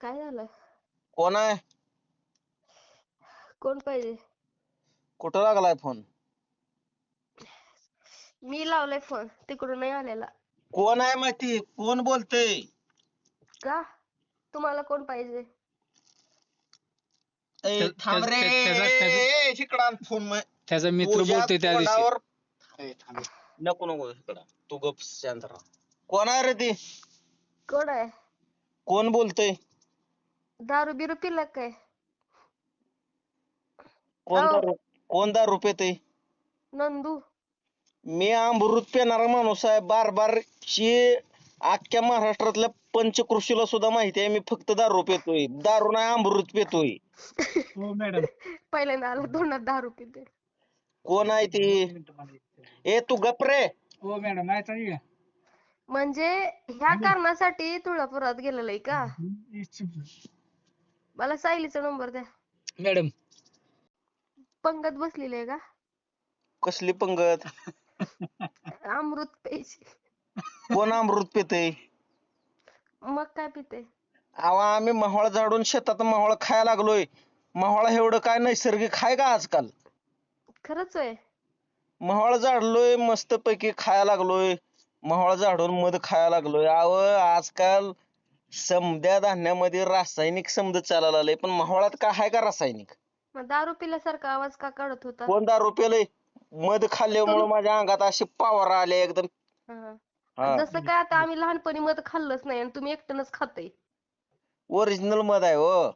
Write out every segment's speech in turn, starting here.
काय झालं? कोण आहे? कोण पाहिजे? कुठं लागलाय फोन? मी लावलाय फोन, तिकडून नाही आलेला. कोण आहे माहिती? कोण बोलतय? का? तुम्हाला कोण पाहिजे? थांब रे. इकडं आण फोन. त्याचा मित्र तुझ्या बोलतोय त्या दिवशी. तोंडावर नको नको इकडं. तू गप शांत राहा. कोण आहे रे ती? कोण आहे? कोण बोलतय? दारू बिरू पिला काय? कोण औ, दारू कोण दारू पितय? नंदू. मी अमृत पिणारा माणूस आहे. बार शी अख्ख्या महाराष्ट्रातल्या पंचकृषीला सुद्धा माहिती आहे मी फक्त दारू पितोय. दारू नाही अमृत पितोय. हो मॅडम. पहिल्यांदा आला तोंडात दारू पिते. कोण आहे ती? ए तू गप रे. हो मॅडम, नाही चालेल. म्हणजे ह्या कारणासाठी तुळजापुरात गेलेलं आहे का? मला सायलीचा नंबर द्या. मॅडम. पंगत बसलेली आहे का? कसली पंगत? अमृत प्यायची. कोण अमृत पितय? मग काय पिते? अहो आम्ही मोहोळ झाडून शेतात मोहोळ खायला लागलोय. मोहोळ एवढं काय नैसर्गिक आहे का आजकाल? खरंच आहे. मोहोळ झाडलोय मस्त पैकी खायला लागलोय. मोहोळ झाडून मध खायला लागलोय. अहो आजकाल समद्या धान्यामध्ये रासायनिक समद चालायला लागलंय पण मोहोळात काय आहे का रासायनिक? मग दारू पिल्यासारखा आवाज का काढत होता? कोण दारू पिलंय? मध खाल्ल्यामुळे माझ्या अंगात अशी पावर आले एकदम. हा. हा जसं काय आता आम्ही लहानपणी मध खाल्लंच नाही आणि तुम्ही एकटनच खाताय. ओरिजिनल मध आहे हो.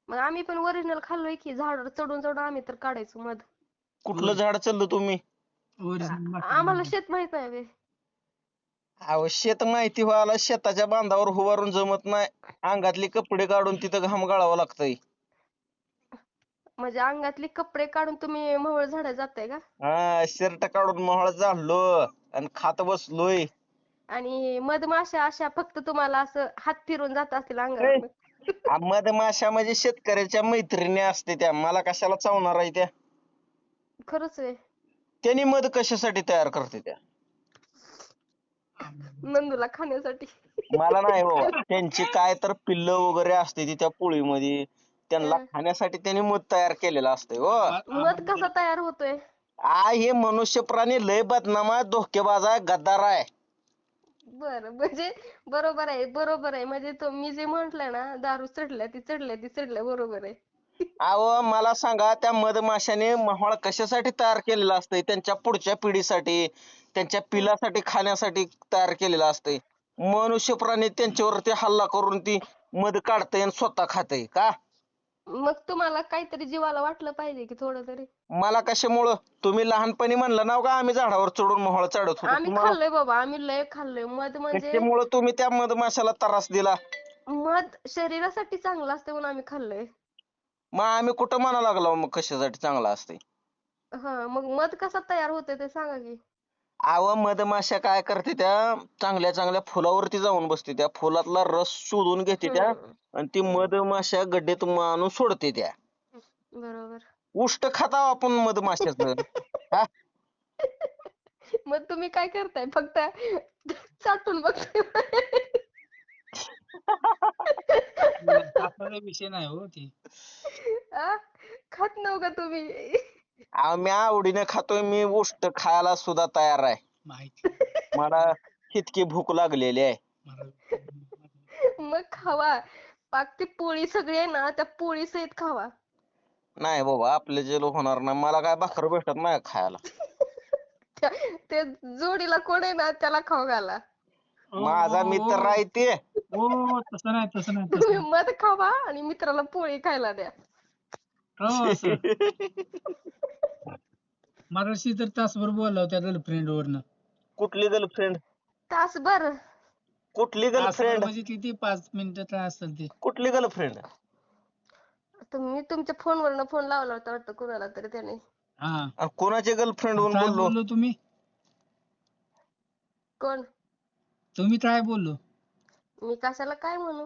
मग आम्ही पण ओरिजिनल खाल्लोय की, झाडावर चढून चढून आम्ही तर काढायचो मध. कुठलं झाड चाललं तुम्ही? आम्हाला शेत माहित नाही बे. अहो शेत माहिती व्हायला शेताच्या बांधावर उभारून जमत नाही. अंगातले कपडे काढून तिथं घाम गाळावं लागतंय. म्हणजे अंगातले कपडे काढून तुम्ही मोहोळ झाडायला जाताय का? हा शर्ट काढून मोहोळ झाडलो आणि खात बसलोय. आणि मधमाशा अशा फक्त तुम्हाला असं हात फिरून जात असतील अंगावर. मधमाशा म्हणजे शेतकऱ्याच्या मैत्रिणी असते त्या. मला कशाला चावणार आहे त्या? खरंच आहे. त्यांनी मध कशासाठी तयार करते त्या? नंदूला खाण्यासाठी. मला नाही बाबा. त्यांची काय तर पिल्लं वगैरे असते ती त्या पोळीमध्ये. त्यांना हं. खाण्यासाठी त्यांनी मध तयार केलेलं असतंय हो. मध कसा तयार होतोय? हे मनुष्य प्राणी लय बदनाम आहे, धोकेबाज आहे, गद्दार आहे. बरं म्हणजे बरोबर आहे म्हणजे मी जे म्हंटल ना, दारू चढल्या बरोबर आहे. अहो मला सांगा त्या मधमाशाने मोहोळ कशासाठी तयार केलेलं असतंय? त्यांच्या पुढच्या पिढीसाठी, त्यांच्या पिलासाठी खाण्यासाठी तयार केलेलं असतंय. मनुष्य प्राणी त्यांच्यावरती हल्ला करून ती मध काढतंय आणि स्वतः खातंय का? मग तुम्हाला काहीतरी जीवाला वाटलं पाहिजे की थोडं तरी. मला कशामुळं? तुम्ही लहानपणी म्हणलं नाव का आम्ही झाडावर चढून मोहोळ चढत होतो? आम्ही तुम्हाला खाल्लोय बाबा, आम्ही लय खाल्लोय मध. म्हणजे कशामुळं तुम्ही त्या मधमाशाला त्रास दिला? मध शरीरासाठी चांगलं असते म्हणून आम्ही खाल्लोय. मग आम्ही कुठं म्हणा लागलो मग कशासाठी चांगलं असतंय? हा, मग मध कसा तयार होते ते सांगा की. अहो मधमाशा काय करते त्या चांगल्या चांगल्या फुलावरती जाऊन बसते त्या फुलातला रस शोधून घेते त्या हम्म. आणि ती मधमाशा गड्डेत आणून सोडते त्या. बरोबर. उष्ट खाता आपण मधमाशाचं. हा मग तुम्ही काय करताय? फक्त चाटून बघताय. आपला विषय नाही हो ती. आ? खात नव्ह का तुम्ही? आम्ही आवडीने खातोय. मी उष्ट खायला सुद्धा तयार आहे. माहिती. मला इतकी भूक लागलेली आहे. मग खावा. पाक ती पोळी सगळी आहे ना, त्या पोळी सहित खावा. नाही बाबा आपले जे लोक होणार नाही. मला काय भाकर भेटत नाही खायला. ते जोडीला कोण आहे ना त्याला खाऊ घाला. माझा मित्र आहे ते. हो तसं नाही तुम्ही मध खावा आणि मित्राला पोळी खायला द्या. हो सर. मगाशी तर तासभर बोलला होता गर्लफ्रेंड वरनं. कुठली गर्लफ्रेंड? तासभर? कुठली तासभर गर्लफ्रेंड? म्हणजे किती 5 मिनिटं असेल ते. कुठली गर्लफ्रेंड? तुम्ही तुमच्या फोनवरनं फोन लावला होता वाटतं कुणाला तरी त्याने. हा. कोणाच्या गर्लफ्रेंड वरून काय बोललो? बोललो तुम्ही? कोण? तुम्ही काय बोललो? मी कशाला काय म्हणू?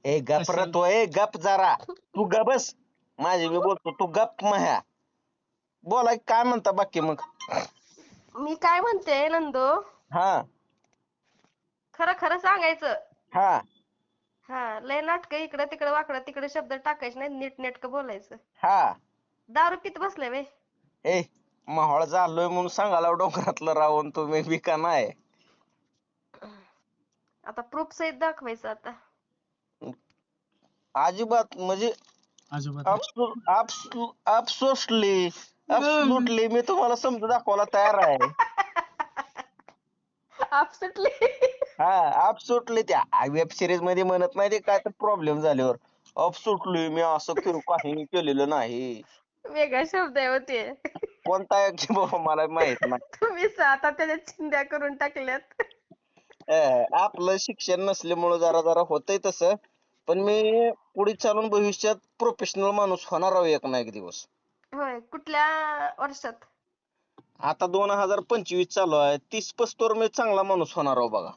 ए गप रे तो. ए गप जरा. तू गप बस. माझी मी बोलतो तू गप म्या. बोला काय म्हणता बाकी मग? मी काय म्हणते नंदो, हा खरं खरं सांगायचं. हा हा लय नाटक इकडं तिकडं वाकडं तिकडे शब्द टाकायचे नाही नीट नेटकं बोलायचं. हा दारू पित बसलाय वे. ए माहोळ झालोय म्हणून सांगायला डोंगरातलं रावण तुम्ही बी का नाही. आता प्रूफ सहित दाखवायचं आता. अजिबात म्हणजे अजिबात अब्सोल्युटली अब्सोल्युटली मी तुम्हाला समजून दाखवायला तयार आहे. आपसुटली. हा अब्सोल्युटली त्या वेब सिरीज मध्ये म्हणत नाही ते काय तर प्रॉब्लेम झाल्यावर अब्सोल्युटली मी असं काही केलेलं नाही. वेगळा शब्द आहे हो ते. कोणता आहे की बाबा मला माहित नाही. तुम्हीच आता त्याच्या चिंध्या करून टाकल्यात. आपलं शिक्षण नसल्यामुळं जरा जरा होतंय तसं. पण मी पुढे चालून भविष्यात प्रोफेशनल माणूस होणार आहे एक ना एक दिवस. होय कुठल्या वर्षात? आता 2025 चालू आहे 30 मी चांगला माणूस होणार आहो बघा.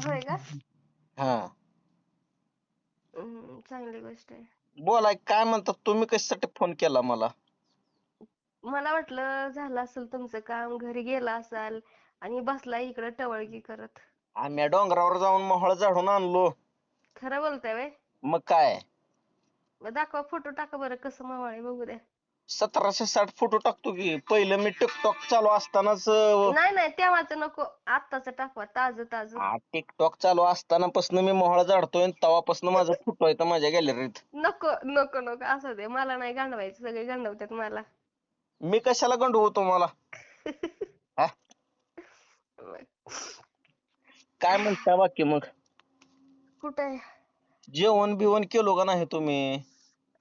होय का? हा चांगली गोष्ट आहे. बोला काय म्हणतात तुम्ही कशासाठी फोन केला मला. मला वाटलं झालं असेल तुमचं काम घरी गेला असाल आणि बसला इकडं टवळकी करत. आम्ही डोंगरावर जाऊन मोहळ झाडून आणलो. खरं बोलताय व्हय? मग काय मग दाखवा फोटो टाका बरं कसं मावळ आहे बघू द्या. 1760 फोटो टाकतो की पहिलं मी टिकटॉक चालू असतानाच नाही नाही तेव्हाच नको आत्ताच टाकवा ताज ताज. टिकटॉक चालू असतानापासून मी मोहळ झाडतोय तेव्हापासून माझं फोटो आहे माझ्या गॅलरीत. नको नको नको असू दे मला नाही गांडवायचं सगळे गांडवतात मला. मी कशाला गंडवू तुम्हाला. हा? काय म्हणता बाकी मग कुठे जेवण बिवण केलो का नाही तुम्ही.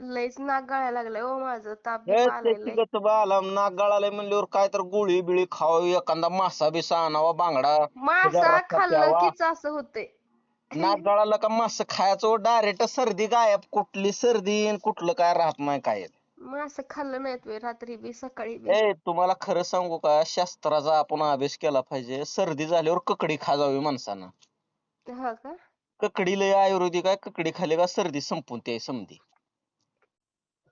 लयच नाक गळायला लागलंय ओ माझं ताप बीप आलाय त्याची लय. गत आला नाक गळालंय म्हणल्यावर काय तर गोळी बिळी खावी एखादा मासा बिसा आणावा बांगडा त्याचा मासा रस्सा खाल्लं प्यावा. कीच असं होतंय. नाक गळालं का मासा खायचं डायरेक्ट सर्दी गायब कुठली सर्दी आणि कुठलं काय राहत नाही काय. मासं खाल्लं नाहीत व्हय रात्री बी सकाळी बी. तुम्हाला खरं सांगू का शास्त्राचा आपण अभ्यास केला पाहिजे सर्दी झाल्यावर ककडी खाजावी माणसानं. हा का? ककडी लय आयुर्वेदिक आहे ककडी खाली का सर्दी संपून ते समधी.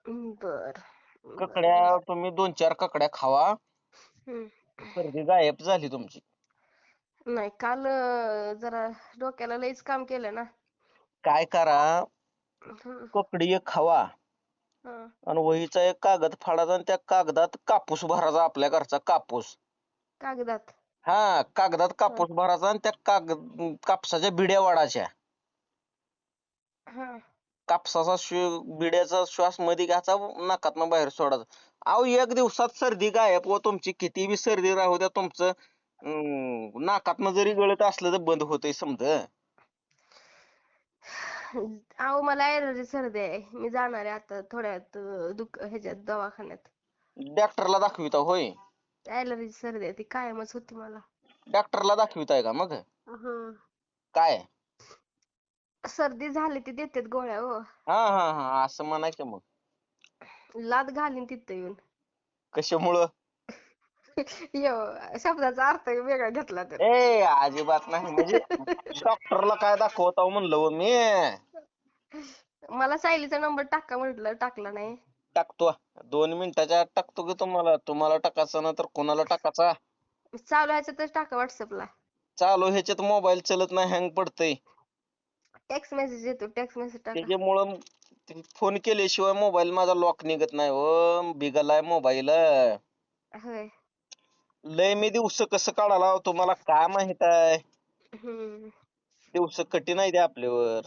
बर ककड्या तुम्ही 2-4 ककड्या खावा हम्म. सर्दी गायब झाली तुमची. नाही काल जरा डोक्याला लयच काम केलं ना. काय करा हम्म. ककडी एक खावा हा. आणि वहीचा एक कागद फाडायचा आणि त्या कागदात कापूस भरायचा आपल्या घरचा कापूस. कागदात. हा कागदात हा. कापूस भरायचा आणि त्या कापसाच्या बिड्या वाढायच्या. हा. कापसाचा बिड्याचा श्वास मध्ये घ्यायचा नाकातनं बाहेर सोडायचा. अहो 1 दिवसात सर्दी गायब व तुमची किती बी सर्दी राहू द्या तुमचं नाकातनं जरी गळत असलं तर बंद होतंय समज. अहो मला ऍलर्जी सर्दी आहे मी जाणार आहे आता थोड्यात ह्याच्यात दवाखान्यात. डॉक्टरला दाखविता होय. ऍलर्जी सर्दी आहे ती कायमच होती मला. डॉक्टरला दाखविताय का मग हम्म. काय. सर्दी झाली ती देतात गोळ्या हो. हा हा हा असं म्हणायचं मग. लात घालीन तिथं येऊन. कशामुळं. यो शब्दाचा अर्थ वेगळा घेतला तर. अजिबात नाही म्हणजे डॉक्टरला काय दाखवता म्हणलं हो मी. मला सायलीचा नंबर टाका म्हटलं टाकला नाही. टाकतो 2 मिनिटाच्या आत टाकतो की तुम्हाला टाकायचा ना तर कोणाला टाकायचा. चालू ह्याच्यातच टाका व्हॉट्सअपला. चालू ह्याच्यात मोबाईल चलत नाही हँग पडतय. टेक्स्ट मेसेज येतो टेक्स्ट मेसेज टाका. त्याच्यामुळं फोन केल्याशिवाय मोबाईल माझा लॉक निघत नाही हो बिगलाय मोबाईल. होय. लय मी दिवस कसं काढायला तुम्हाला काय माहित आहे. हम्म. दिवस कठीण आहे ते आपल्यावर.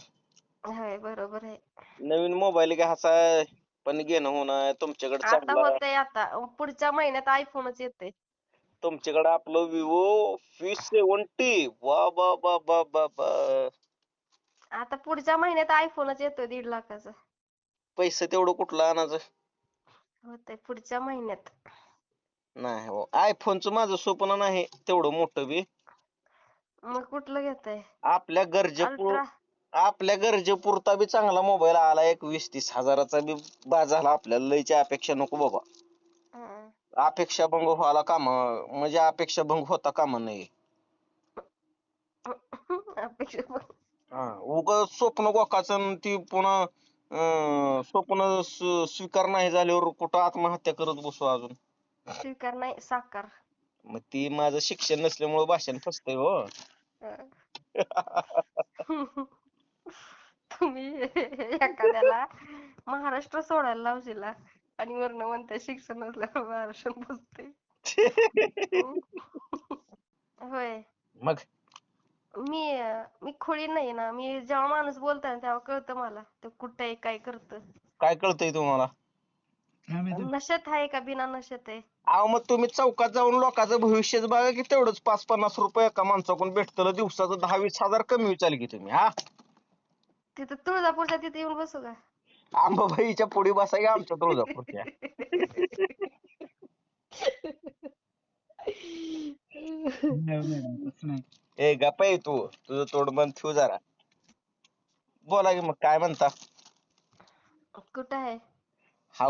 होय बरोबर आहे. नवीन मोबाईल घ्यायचाय पण घेणं होणं तुमच्याकडे आता चांगला आहे. होतंय आता पुढच्या महिन्यात आयफोनच येतोय. तुमच्याकडे आपलं विवो V70 वा बा बा बा बा बा. आता पुढच्या महिन्यात आयफोनच येतोय 1.5 लाखाचा. पैसे तेवढं कुठलं आणायचं. होतंय पुढच्या महिन्यात. नाही हो आयफोनचं माझं स्वप्न नाही तेवढं मोठं बी. मग कुठलं घेताय? आपल्या अल्ट्रा. गरजेपुरता बी चांगला मोबाईल आला एक 20-30 हजाराचा बी बास झाला आपल्याला लयची अपेक्षा नको बाबा. हा. अपेक्षा भंग व्हायला म्हणजे अपेक्षा भंग होता कामा नये. अपेक्षा. उगाच स्वप्न गोकाचं ती पुन्हा स्वप्न स्वीकार नाही झाल्यावर कुठं आत्महत्या करत बसू अजून. स्वीकार नाही साकार. मग ती माझं शिक्षण नसल्यामुळे भाषण फसतंय हो. तुम्ही एखाद्याला महाराष्ट्र सोडायला लावशीला आणि वरनं म्हणताय शिक्षण नसल्यावर महाराष्ट्र पुजते. होय. मग मी खुळी नाही ना. मी जेव्हा माणूस बोलतोय ना तेव्हा कळतं मला ते कुठं आहे काय करतं. काय कळतंय तुम्हाला? काय माहिती नशेत आहे का बिना नशेत आहे. अहो मग तुम्ही चौकात जाऊन लोकांचं भविष्यच बघा की तेवढंच 5-50 रुपये एका माणसाकडून भेटतं दिवसाचं 10-20 हजार कमी विचारले की तुम्ही हा तिथं तुळजापूरच्या तिथे येऊन बसू का? अंबाबाईच्या पुढे बसा की आमच्या तुळजापूरच्या. नाही मॅडम तसं नाही. ए गप्प आहे तू तुझं तोंड बंद ठेव जरा. बोला की मग काय म्हणता? कुठं आहे? हा